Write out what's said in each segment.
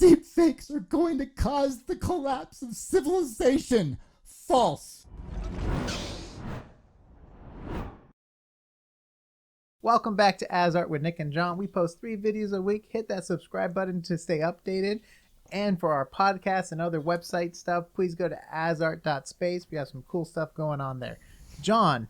deepfakes are going to cause the collapse of civilization. False. Welcome back to AsArt with Nick and John. We post 3 videos a week. Hit that subscribe button to stay updated. And for our podcast and other website stuff, please go to asart.space. We have some cool stuff going on there. John,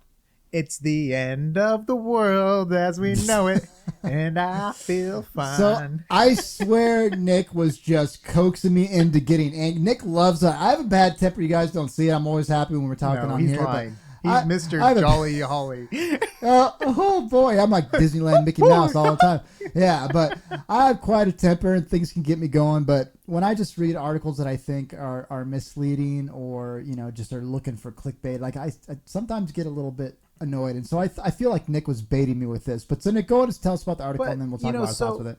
it's the end of the world as we know it, and I feel fine. So I swear Nick was just coaxing me into getting angry. Nick loves that. I have a bad temper. You guys don't see it. I'm always happy when we're talking on he's here. Lying. He's Mr. Jolly Holly. Oh boy, I'm like Disneyland Mickey Mouse all the time. Yeah, but I have quite a temper and things can get me going. But when I just read articles that I think are misleading or, just are looking for clickbait, like I sometimes get a little bit annoyed. And so I feel like Nick was baiting me with this. But so Nick, go ahead and tell us about the article and then we'll talk about our thoughts with it.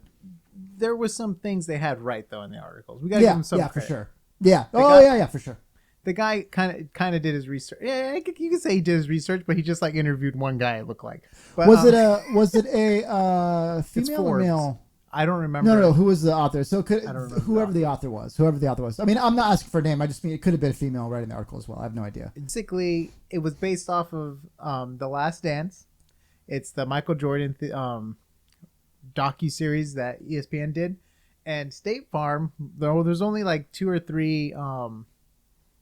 There was some things they had right, though, in the articles. We got to give them some credit. For sure. Yeah. Yeah, for sure. The guy kind of did his research. Yeah, you can say he did his research, but he just like interviewed one guy. It looked like. But, was it a female or male? I don't remember. No. Who was the author? So whoever the the author was. I mean, I'm not asking for a name. I just mean it could have been a female writing the article as well. I have no idea. Basically, it was based off of The Last Dance. It's the Michael Jordan docu-series that ESPN did, and State Farm. Though there's only like 2 or 3.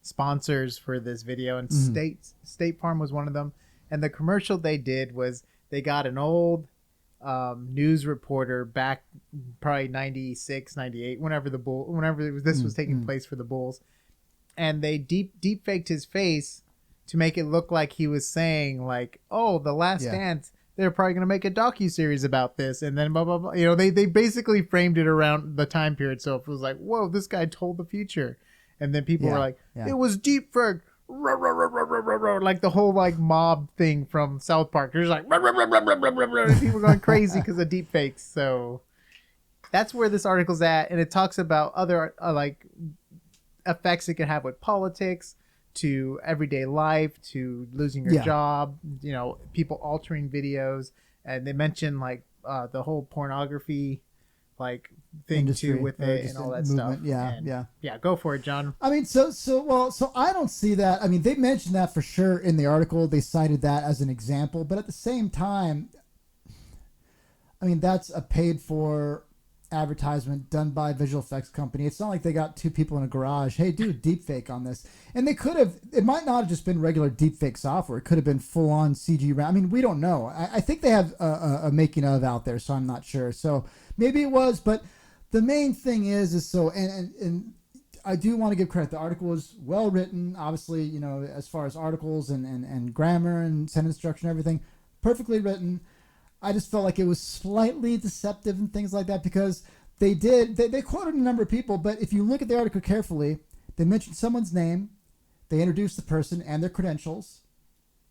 Sponsors for this video, and State Farm was one of them. And the commercial they did was they got an old news reporter back probably 96, 98, whenever this was taking place for the Bulls, and they deep faked his face to make it look like he was saying like, oh, The Last Dance, they're probably going to make a docu-series about this, and then blah blah blah. They basically framed it around the time period, so it was like, whoa, this guy told the future. And then people were like, it was deepfake, like the whole like mob thing from South Park. There's like, and people going crazy because of deepfakes. So that's where this article's at. And it talks about other like effects it can have with politics, to everyday life, to losing your job, people altering videos. And they mention like the whole pornography like thing industry, too with it and all that movement. Stuff. Yeah. Go for it, John. I mean, so I don't see that. I mean, they mentioned that for sure in the article. They cited that as an example, but at the same time, I mean, that's a paid for advertisement done by a visual effects company. It's not like they got 2 people in a garage. Hey, do a deepfake on this. And they could have, it might not have just been regular deepfake software. It could have been full on CG. I mean, we don't know. I think they have a making of out there, so I'm not sure. So maybe it was, but the main thing is so, and I do want to give credit. The article was well written, obviously, as far as articles and grammar and sentence structure and everything, perfectly written. I just felt like it was slightly deceptive and things like that because they quoted a number of people, but if you look at the article carefully, they mentioned someone's name, they introduced the person and their credentials,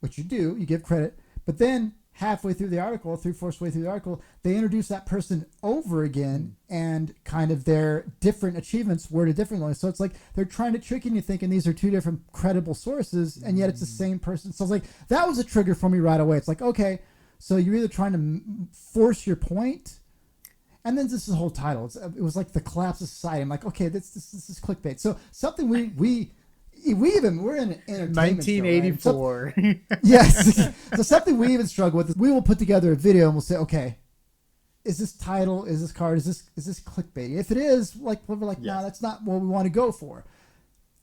which you give credit, but then halfway through the article, 3/4 way through the article, they introduce that person over again and kind of their different achievements worded differently. So it's like they're trying to trick you into thinking these are 2 different credible sources, and yet it's the same person. So it's like that was a trigger for me right away. It's like, okay, so you're either trying to force your point, and then this is the whole title. It was like the collapse of society. I'm like, okay, this is clickbait. So something we're in an entertainment 1984. Show, right? Yes. So something we even struggle with is we will put together a video and we'll say, okay, is this title, is this card, is this clickbait? If it is, we're like, no, that's not what we want to go for.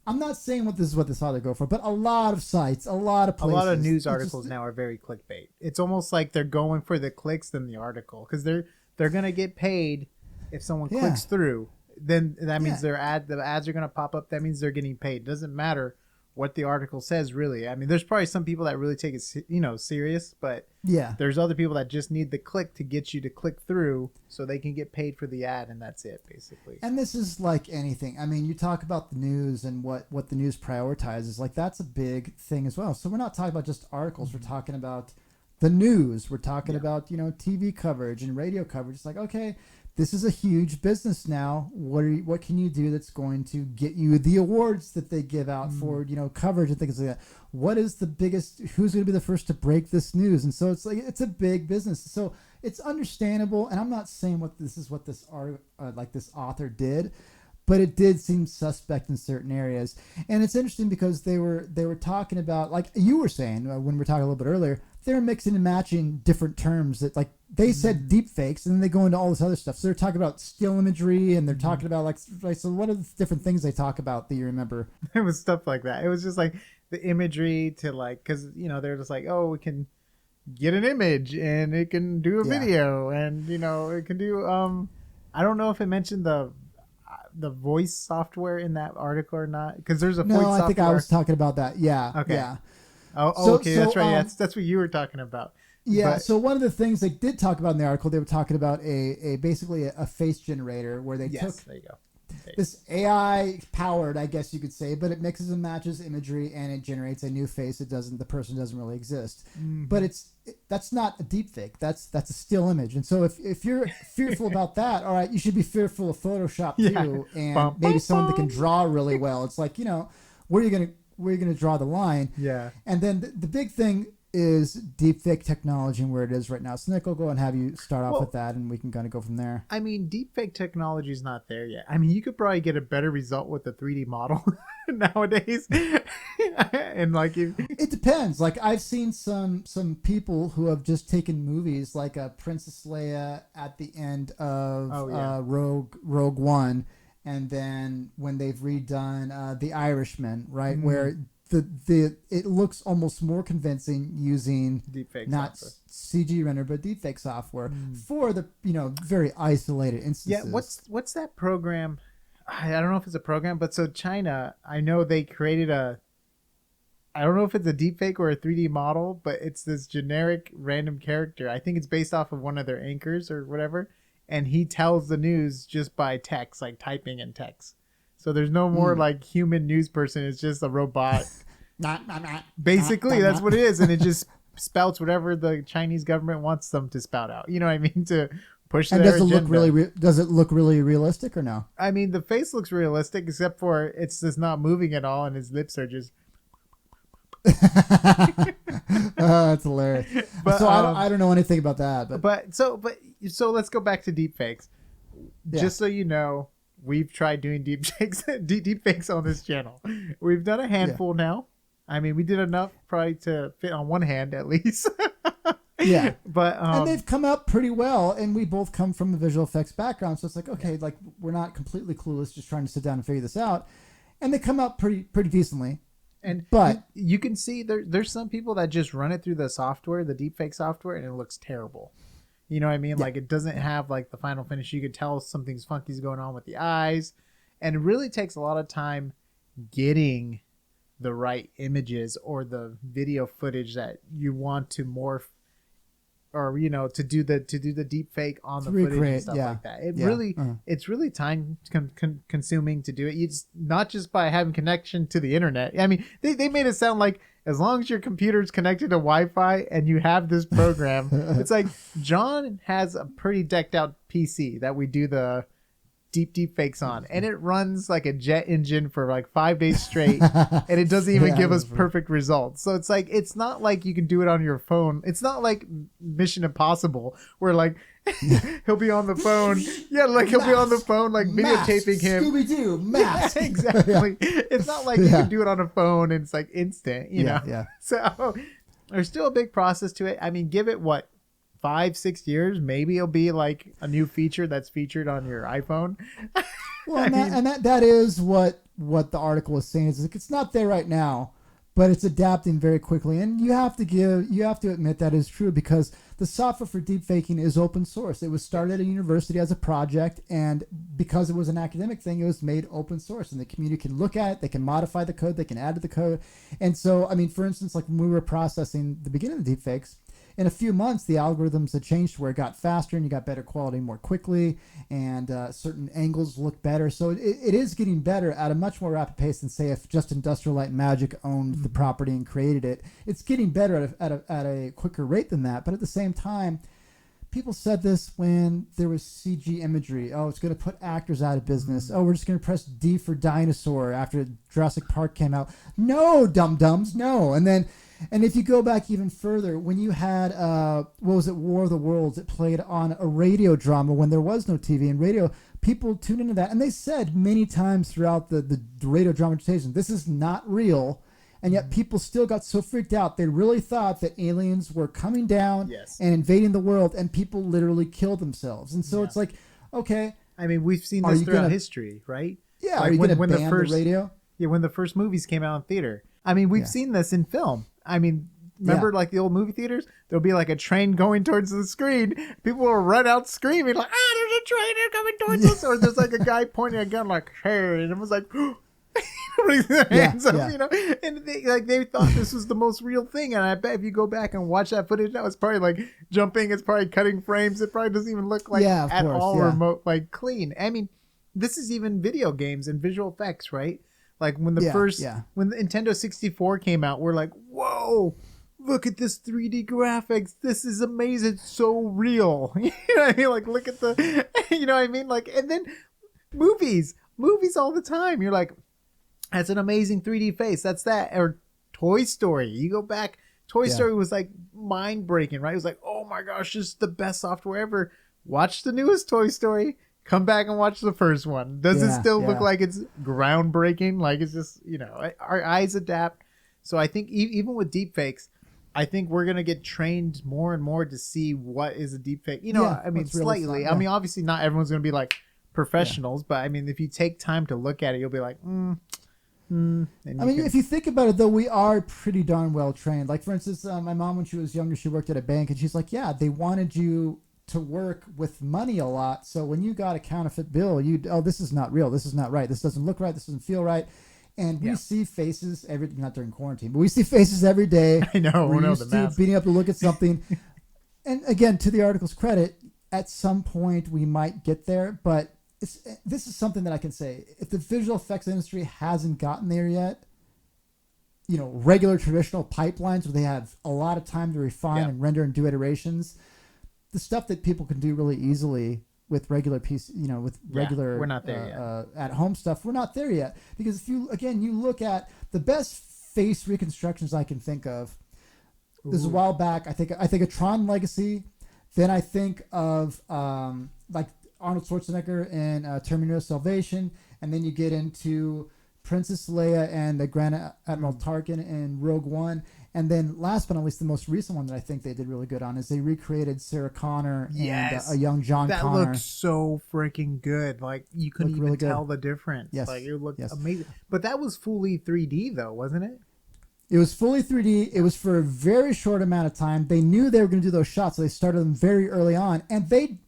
I'm not saying this is what this ought to go for, but a lot of sites, a lot of places. A lot of news articles now are very clickbait. It's almost like they're going for the clicks than the article because they're going to get paid if someone clicks through. Then that means the ads are going to pop up. That means they're getting paid. It doesn't matter what the article says, really. I mean, there's probably some people that really take it, serious, but there's other people that just need the click to get you to click through so they can get paid for the ad, and that's it, basically. And this is like anything. I mean, you talk about the news and what the news prioritizes. Like, that's a big thing as well. So we're not talking about just articles. We're talking about the news. We're talking about, TV coverage and radio coverage. It's like, okay, this is a huge business now. What can you do that's going to get you the awards that they give out for, coverage and things like that? What is the biggest, who's going to be the first to break this news? And so it's like, it's a big business. So it's understandable. And I'm not saying this author did, but it did seem suspect in certain areas. And it's interesting because they were talking about, like you were saying when we were talking a little bit earlier, they're mixing and matching different terms that, like, they said deep fakes and then they go into all this other stuff. So they're talking about still imagery and they're talking about like so what are the different things they talk about that you remember? It was stuff like that. It was just like the imagery to like, because they're just like, oh, we can get an image and it can do a video and it can do I don't know if it mentioned the voice software in that article or not, because there's a voice software. I think I was talking about that. Okay. Yeah. Okay, that's right. That's what you were talking about. Yeah, so one of the things they did talk about in the article, they were talking about basically a face generator where they took there you go. this AI powered, I guess you could say, but it mixes and matches imagery and it generates a new face. The person doesn't really exist. Mm-hmm. But that's not a deep fake. That's a still image. And so if you're fearful about that, all right, you should be fearful of Photoshop too, and maybe someone that can draw really well. It's like, where are you gonna draw the line? Yeah. And then the big thing is deepfake technology and where it is right now. So Nick, I'll go and have you start off with that, and we can kind of go from there. I mean, deepfake technology is not there yet. I mean, you could probably get a better result with the 3D model nowadays. And like, it depends. Like, I've seen some people who have just taken movies like Princess Leia at the end of Rogue One, and then when they've redone The Irishman, right, where it looks almost more convincing using deepfake not software. CG render but deepfake software for the very isolated instances. Yeah, what's that program? I don't know if it's a program, but so China, I know they created I don't know if it's a deepfake or a 3D model, but it's this generic random character. I think it's based off of one of their anchors or whatever, and he tells the news just by text, like typing in text. So there's no more like human news person. It's just a robot. Basically, that's what it is. And it just spouts whatever the Chinese government wants them to spout out. You know what I mean? To push their agenda. Does it look really realistic or no? I mean, the face looks realistic, except for it's just not moving at all. And his lips are just... That's hilarious. But, so I don't know anything about that. So let's go back to deepfakes. Yeah. Just so you know, we've tried doing deepfakes on this channel. We've done a handful now. I mean, we did enough probably to fit on one hand at least. Yeah. But and they've come out pretty well, and we both come from a visual effects background, so it's like, okay, like we're not completely clueless just trying to sit down and figure this out. And they come out pretty decently. But you can see there's some people that just run it through the software, the deepfake software, and it looks terrible. You know what I mean? Yeah. Like, it doesn't have like the final finish. You could tell something's funky's going on with the eyes, and it really takes a lot of time getting the right images or the video footage that you want to morph, or to do the deep fake on the footage and stuff like that. It's really time consuming to do it. It's not just by having connection to the internet. I mean, they made it sound like as long as your computer's connected to Wi-Fi and you have this program, it's like John has a pretty decked out PC that we do the deep fakes on, and it runs like a jet engine for like 5 days straight, and it doesn't even give us perfect results. So it's like, it's not like you can do it on your phone. It's not like Mission Impossible where like he'll be on the phone, he'll be on the phone like videotaping him. Scooby-Doo, mask. Yeah, exactly. It's not like you can do it on a phone and it's like instant, you know. Yeah. So there's still a big process to it. I mean, give it 5-6 years, maybe it'll be like a new feature that's featured on your iPhone. Well, that is what the article is saying. Is like, it's not there right now, but it's adapting very quickly, and you have to admit that is true, because the software for deepfaking is open source. It was started at a university as a project, and because it was an academic thing, it was made open source, and the community can look at it, they can modify the code, they can add to the code. And so, I mean, for instance, like when we were processing the beginning of the deepfakes, in a few months, the algorithms had changed to where it got faster and you got better quality more quickly, and certain angles look better. So it is getting better at a much more rapid pace than, say, if just Industrial Light and Magic owned the property and created it. It's getting better at a quicker rate than that. But at the same time, people said this when there was CG imagery. Oh, it's going to put actors out of business. Oh, we're just going to press D for dinosaur after Jurassic Park came out. No, dum-dums, no. And if you go back even further, when you had, what was it, War of the Worlds, it played on a radio drama when there was no TV and radio, people tuned into that. And they said many times throughout the radio dramatization, this is not real. And yet people still got so freaked out. They really thought that aliens were coming down and invading the world, and people literally killed themselves. And so it's like, okay. I mean, we've seen this throughout history, right? Yeah. Like are you going to ban the radio? Yeah, when the first movies came out in theater. I mean, we've seen this in film. I mean, remember like the old movie theaters? There'll be like a train going towards the screen. People will run out screaming like, there's a train coming towards us. Or there's like a guy pointing a gun like, hey, and it was like, their hands up, you know, and they thought this was the most real thing. And I bet if you go back and watch that footage now, it's probably like jumping, it's probably cutting frames, it probably doesn't even look like all remote, like clean. I mean, this is even video games and visual effects, right? Like when when the Nintendo 64 came out, we're like, whoa, look at this 3D graphics, this is amazing, it's so real. You know what I mean? Like, look at the, you know what I mean? Like, and then movies all the time, you're like, that's an amazing 3D face. That's that. Or Toy Story. You go back. Toy Story was like mind breaking, right? It was like, oh my gosh, this is the best software ever. Watch the newest Toy Story. Come back and watch the first one. Does it still look like it's groundbreaking? Like it's just, you know, our eyes adapt. So I think even with deepfakes, I think we're going to get trained more and more to see what is a deepfake. You know, I mean, slightly. I mean, obviously not everyone's going to be like professionals, but I mean, if you take time to look at it, you'll be like, I mean, if you think about it, though, we are pretty darn well trained. Like, for instance, my mom, when she was younger, she worked at a bank, and she's like, yeah, they wanted you to work with money a lot. So when you got a counterfeit bill, this is not real. This is not right. This doesn't look right. This doesn't feel right. And we see faces not during quarantine, but we see faces every day. I know. We're used to being able to look at something. And again, to the article's credit, at some point we might get there, but this is something that I can say. If the visual effects industry hasn't gotten there yet, you know, regular traditional pipelines where they have a lot of time to refine and render and do iterations, the stuff that people can do really easily with regular regular we're not there yet. At home stuff, we're not there yet. Because if you look at the best face reconstructions I can think of, this is a while back. I think of Tron Legacy, then I think of like Arnold Schwarzenegger in Terminator Salvation, and then you get into Princess Leia and the Grand Admiral Tarkin in Rogue One, and then last but not least, the most recent one that I think they did really good on is they recreated Sarah Connor and a young John Connor. That looks so freaking good. Like you couldn't even tell the difference. Yes. Like it looked amazing. But that was fully 3D though, wasn't it? It was fully 3D. It was for a very short amount of time. They knew they were going to do those shots, so they started them very early on,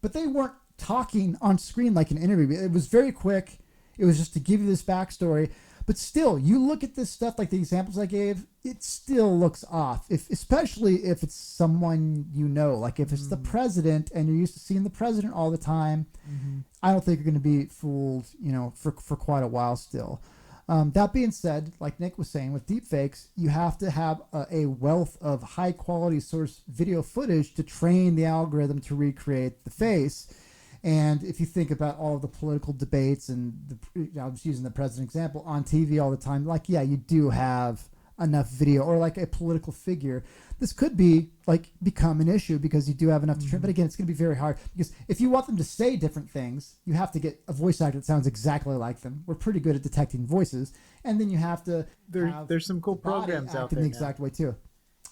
but they weren't talking on screen like an interview. It was very quick. It was just to give you this backstory. But still, you look at this stuff, like the examples I gave, it still looks off. Especially if it's someone you know, like if it's the president and you're used to seeing the president all the time, I don't think you're going to be fooled, you know, for quite a while still. That being said, like Nick was saying, with deepfakes, you have to have a wealth of high quality source video footage to train the algorithm to recreate the face. And if you think about all of the political debates and I'm just using the president example on TV all the time, like, yeah, you do have enough video, or like a political figure. This could become an issue because you do have enough to train. But again, it's going to be very hard because if you want them to say different things, you have to get a voice actor that sounds exactly like them. We're pretty good at detecting voices. And then you have to there's some cool programs out there in the exact way too.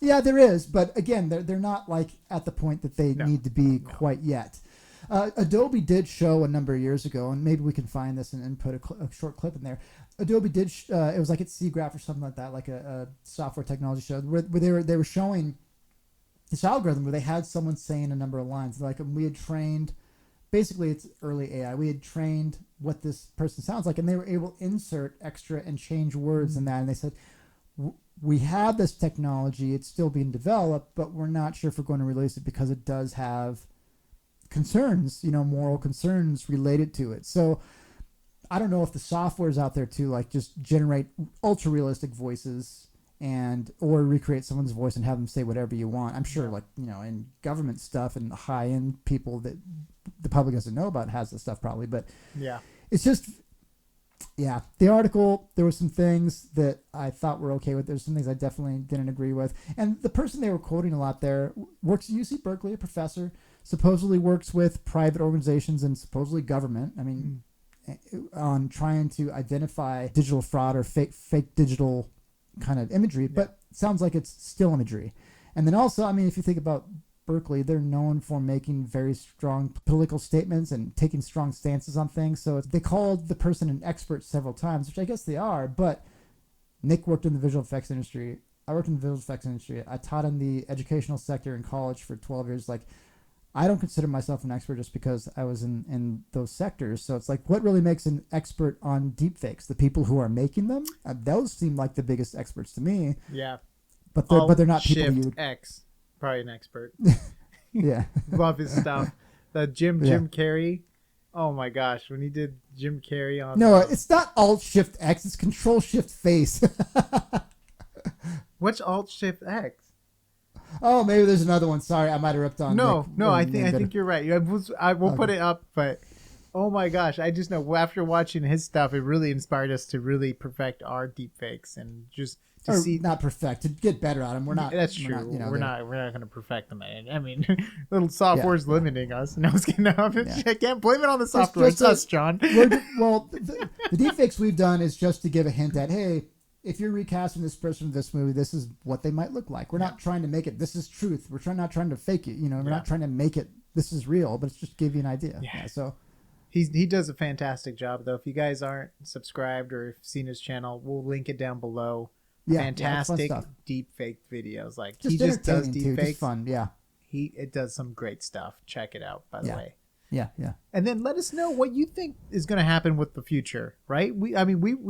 Yeah, there is. But again, they're not like at the point that they need to be quite yet. Adobe did show a number of years ago, and maybe we can find this and put a short clip in there. Adobe did, it was like at SIGGRAPH or something like that, like a software technology show, where they were showing this algorithm where they had someone saying a number of lines. Like, we had trained, basically it's early AI, we had trained what this person sounds like, and they were able to insert extra and change words in that. And they said, we have this technology, it's still being developed, but we're not sure if we're going to release it because it does have concerns, moral concerns related to it. So I don't know if the software is out there to like just generate ultra realistic voices and or recreate someone's voice and have them say whatever you want. I'm sure, like, you know, in government stuff and high end people that the public doesn't know about has this stuff probably, but yeah, it's just, yeah. The article, there were some things that I thought were okay with. There's some things I definitely didn't agree with. And the person they were quoting a lot there works at UC Berkeley, a professor, supposedly works with private organizations and supposedly government. I mean, on trying to identify digital fraud or fake digital kind of imagery, but it sounds like it's still imagery. And then also, I mean, if you think about Berkeley, they're known for making very strong political statements and taking strong stances on things. So they called the person an expert several times, which I guess they are, but Nick worked in the visual effects industry. I worked in the visual effects industry. I taught in the educational sector in college for 12 years. Like, I don't consider myself an expert just because I was in those sectors. So it's like, what really makes an expert on deepfakes? The people who are making them? Those seem like the biggest experts to me. Yeah. But they're not people Shift you would... X. Probably an expert. Yeah. Love his stuff. The Jim Carrey. Oh my gosh, when he did Jim Carrey on... No, it's not Alt-Shift-X. It's Control-Shift-Face. What's Alt-Shift X? Oh, maybe there's another one. Sorry, I might have ripped on. No, Nick. I think you're right. I will put it up, but oh my gosh, I just know after watching his stuff, it really inspired us to really perfect our deepfakes and just to see, not perfect, to get better at them. We're not. That's true. We're not going to perfect them. I mean, little software's limiting us. No, it's gonna. I can't blame it on the software. It's us, John. Well, the deepfakes we've done is just to give a hint at, hey, if you're recasting this person in this movie, this is what they might look like. We're not trying to make it, this is truth. We're not trying to fake it. You know, we're not trying to make it, this is real, but it's just give you an idea. Yeah. So he does a fantastic job, though. If you guys aren't subscribed or have seen his channel, we'll link it down below. Yeah, fantastic deepfake videos. Like, just he just does deepfake. Just fun, yeah. It does some great stuff. Check it out, by the way. Yeah. And then let us know what you think is going to happen with the future, right? We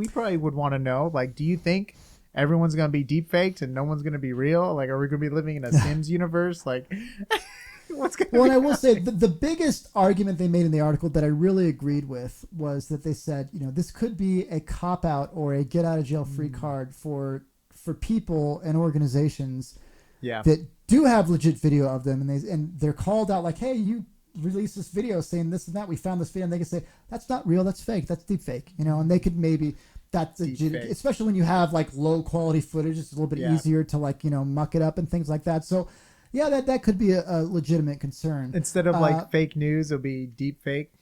probably would want to know, like, do you think everyone's going to be deepfaked and no one's going to be real? Like, are we going to be living in a Sims universe? Like, what's going to Well, and I will say the biggest argument they made in the article that I really agreed with was that they said, you know, this could be a cop-out or a get-out-of-jail-free card for people and organizations that do have legit video of them, and they're called out like, hey, you release this video saying this and that, we found this video, and they can say that's not real, that's fake, that's deep fake, you know, and they could maybe especially when you have like low quality footage, it's a little bit easier to, like, you know, muck it up and things like that. So yeah, that could be a legitimate concern. Instead of like fake news, it'll be deep fake.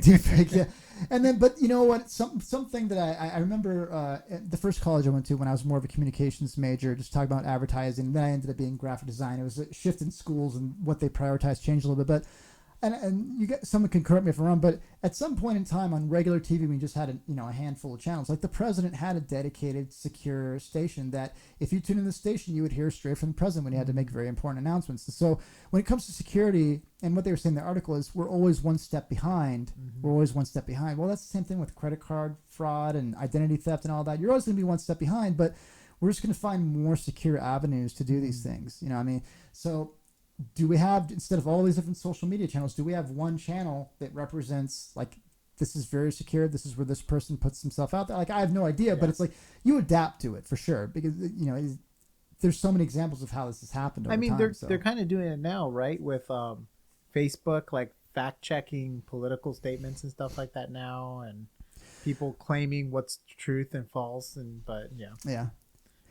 Deep fake, yeah. And then, but you know what? Something that I remember at the first college I went to when I was more of a communications major, just talking about advertising. Then I ended up being graphic design. It was a shift in schools and what they prioritized changed a little bit. But and you get, someone can correct me if I'm wrong, but at some point in time on regular TV, we just had a handful of channels. Like the president had a dedicated, secure station that if you tune in the station, you would hear straight from the president when he had to make very important announcements. And so when it comes to security, and what they were saying in the article is we're always one step behind. We're always one step behind. Well, that's the same thing with credit card fraud and identity theft and all that. You're always going to be one step behind, but we're just going to find more secure avenues to do these things. You know what I mean? So do we have, instead of all these different social media channels, do we have one channel that represents, like, this is very secure, this is where this person puts himself out there? Like, I have no idea, but it's like you adapt to it for sure, because, you know, there's so many examples of how this has happened over time. They're kind of doing it now, right? With Facebook, like fact-checking political statements and stuff like that now, and people claiming what's truth and false, but yeah.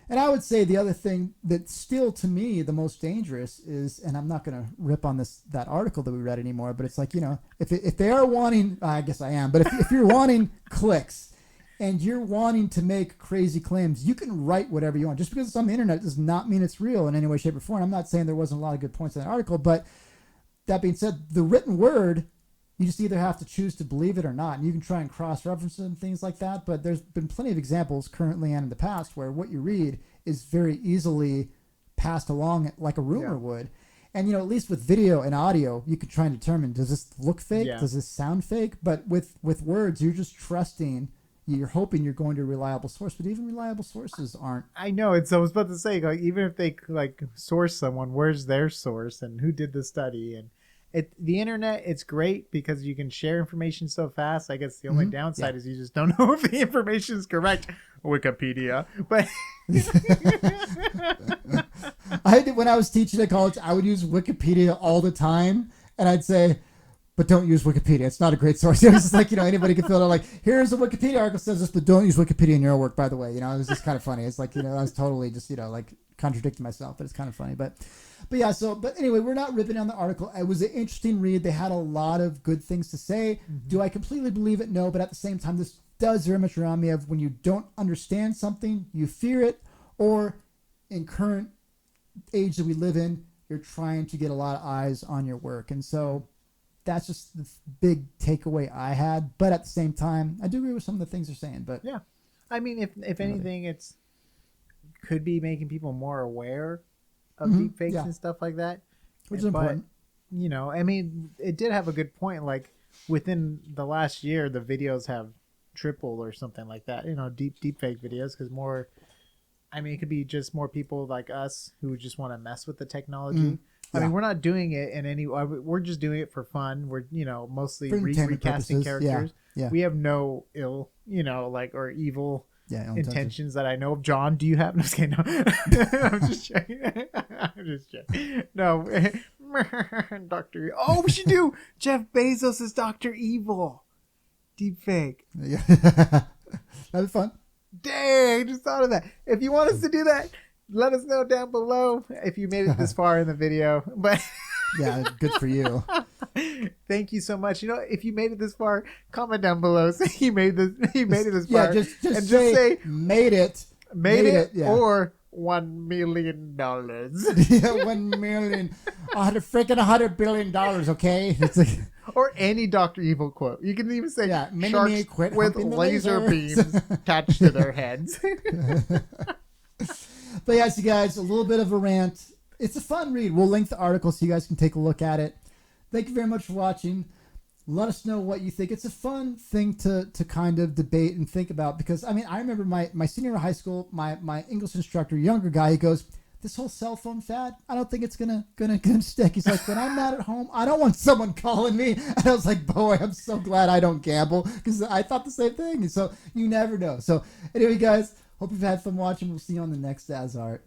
And I would say the other thing that's still, to me, the most dangerous is, and I'm not going to rip on that article that we read anymore, but it's like, you know, if they are wanting, I guess I am, but if you're wanting clicks and you're wanting to make crazy claims, you can write whatever you want. Just because it's on the internet does not mean it's real in any way, shape, or form. I'm not saying there wasn't a lot of good points in that article, but that being said, the written word, you just either have to choose to believe it or not. And you can try and cross-reference it and things like that. But there's been plenty of examples currently and in the past where what you read is very easily passed along like a rumor would. And, you know, at least with video and audio, you can try and determine, does this look fake? Does this sound fake? But with words, you're just trusting, you're hoping you're going to a reliable source. But even reliable sources aren't. I know. I was about to say, like, even if they, like, source someone, where's their source and who did the study? And the internet, it's great because you can share information so fast. I guess the only downside is you just don't know if the information is correct. Wikipedia, but When I was teaching at college, I would use Wikipedia all the time, and I'd say, but don't use Wikipedia. It's not a great source. It was just like, anybody can fill it out like, here's a Wikipedia article says this, but don't use Wikipedia in your work, by the way. It was just kind of funny. It's like, I was totally just, like contradicting myself, but it's kind of funny. But yeah, but anyway, we're not ripping on the article. It was an interesting read. They had a lot of good things to say. Mm-hmm. Do I completely believe it? No, but at the same time, this does very much remind me of when you don't understand something, you fear it, or in current age that we live in, you're trying to get a lot of eyes on your work. And so that's just the big takeaway I had. But at the same time, I do agree with some of the things they're saying. But yeah, I mean, if anything, it's could be making people more aware of deepfakes and stuff like that, which is important. I mean, it did have a good point. Like within the last year, the videos have tripled or something like that. Deepfake videos, because more. I mean, it could be just more people like us who just want to mess with the technology. I mean, we're not doing it in any. We're just doing it for fun. We're mostly recasting characters. Yeah. We have no ill, or evil intentions that I know of. John, do you have? No, I'm just checking. No, Doctor. Oh, we should do Jeff Bezos as Dr. Evil. Deepfake. Yeah, that'd be fun. Dang, I just thought of that. If you want us to do that, let us know down below if you made it this far in the video. But yeah, good for you. Thank you so much. If you made it this far, comment down below. Say you made it this far. Yeah, just say made it. Yeah. Or $1 million. Yeah, 1 million. $100 billion. Okay. It's like. Or any Dr. Evil quote. You can even say sharks quit with laser beams attached to their heads. But yes, you guys, a little bit of a rant. It's a fun read. We'll link the article so you guys can take a look at it. Thank you very much for watching. Let us know what you think. It's a fun thing to kind of debate and think about, because, I mean, I remember my senior year of high school, my English instructor, younger guy, he goes, this whole cell phone fad, I don't think it's gonna stick. He's like, when I'm not at home, I don't want someone calling me. And I was like, boy, I'm so glad I don't gamble, because I thought the same thing. And so you never know. So anyway, guys, hope you've had fun watching. We'll see you on the next AsArt.